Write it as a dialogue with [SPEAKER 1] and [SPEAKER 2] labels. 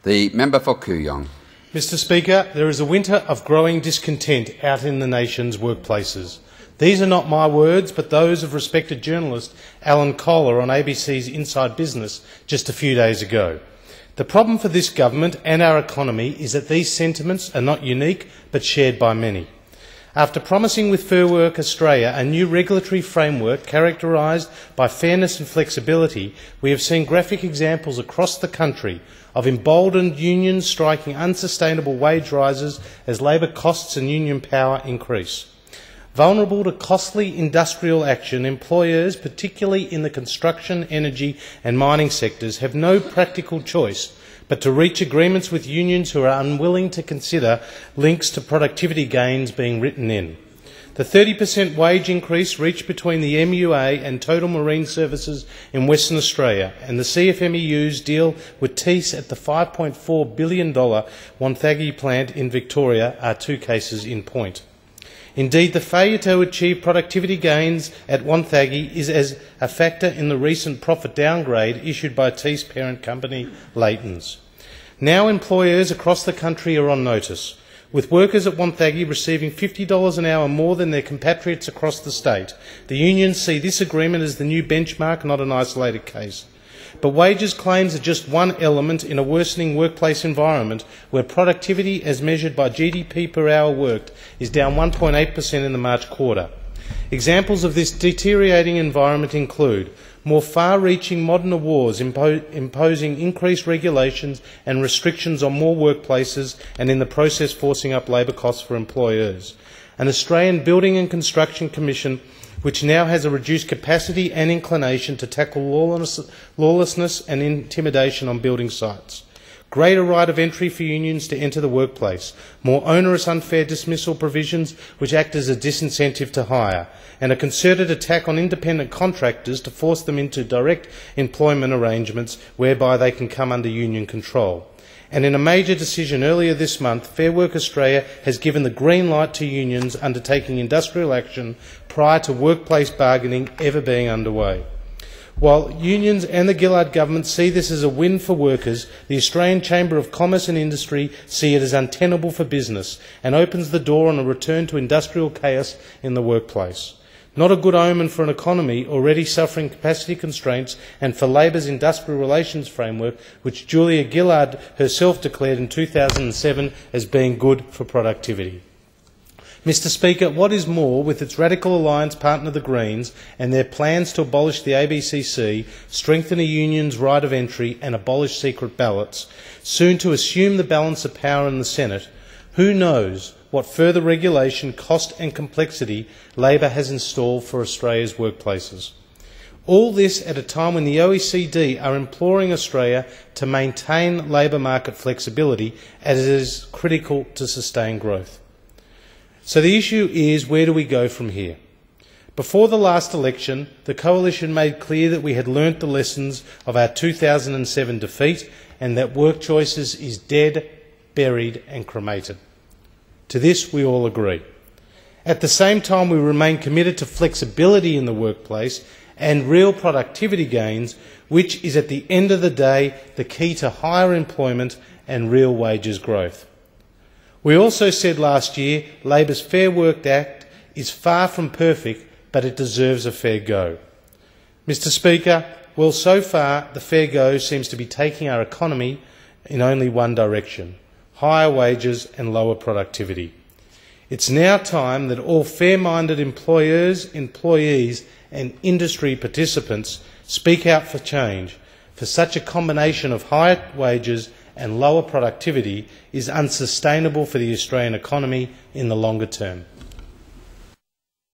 [SPEAKER 1] The member for Kooyong.
[SPEAKER 2] Mr Speaker, there is a winter of growing discontent out in the nation's workplaces. These are not my words, but those of respected journalist Alan Kohler on ABC's Inside Business just a few days ago. The problem for this government and our economy is that these sentiments are not unique, but shared by many. After promising with Fair Work Australia a new regulatory framework characterised by fairness and flexibility, we have seen graphic examples across the country of emboldened unions striking unsustainable wage rises as labour costs and union power increase. Vulnerable to costly industrial action, employers, particularly in the construction, energy and mining sectors, have no practical choice but to reach agreements with unions who are unwilling to consider links to productivity gains being written in. The 30% wage increase reached between the MUA and Total Marine Services in Western Australia and the CFMEU's deal with Tees at the $5.4 billion Wonthaggi plant in Victoria are two cases in point. Indeed, the failure to achieve productivity gains at Wonthaggi is as a factor in the recent profit downgrade issued by Tees parent company Leighton's. Now employers across the country are on notice, with workers at Wonthaggi receiving $50 an hour more than their compatriots across the state. The unions see this agreement as the new benchmark, not an isolated case. But wages claims are just one element in a worsening workplace environment where productivity, as measured by GDP per hour worked, is down 1.8% in the March quarter. Examples of this deteriorating environment include more far-reaching modern awards imposing increased regulations and restrictions on more workplaces and in the process forcing up labour costs for employers, an Australian Building and Construction Commission which now has a reduced capacity and inclination to tackle lawlessness and intimidation on building sites, greater right of entry for unions to enter the workplace, more onerous unfair dismissal provisions which act as a disincentive to hire, and a concerted attack on independent contractors to force them into direct employment arrangements whereby they can come under union control. And in a major decision earlier this month, Fair Work Australia has given the green light to unions undertaking industrial action prior to workplace bargaining ever being underway. While unions and the Gillard government see this as a win for workers, the Australian Chamber of Commerce and Industry see it as untenable for business and opens the door on a return to industrial chaos in the workplace. Not a good omen for an economy already suffering capacity constraints and for Labor's industrial relations framework, which Julia Gillard herself declared in 2007 as being good for productivity. Mr Speaker, what is more, with its radical alliance partner the Greens and their plans to abolish the ABCC, strengthen a union's right of entry and abolish secret ballots, soon to assume the balance of power in the Senate, who knows what further regulation, cost and complexity Labor has installed for Australia's workplaces. All this at a time when the OECD are imploring Australia to maintain labour market flexibility as it is critical to sustain growth. So the issue is, where do we go from here? Before the last election, the Coalition made clear that we had learnt the lessons of our 2007 defeat and that work choices is dead, buried and cremated. To this we all agree. At the same time, we remain committed to flexibility in the workplace and real productivity gains, which is at the end of the day the key to higher employment and real wages growth. We also said last year Labor's Fair Work Act is far from perfect, but it deserves a fair go. Mr Speaker, well, so far the fair go seems to be taking our economy in only one direction: higher wages and lower productivity. It's now time that all fair-minded employers, employees and industry participants speak out for change, for such a combination of higher wages and lower productivity is unsustainable for the Australian economy in the longer term.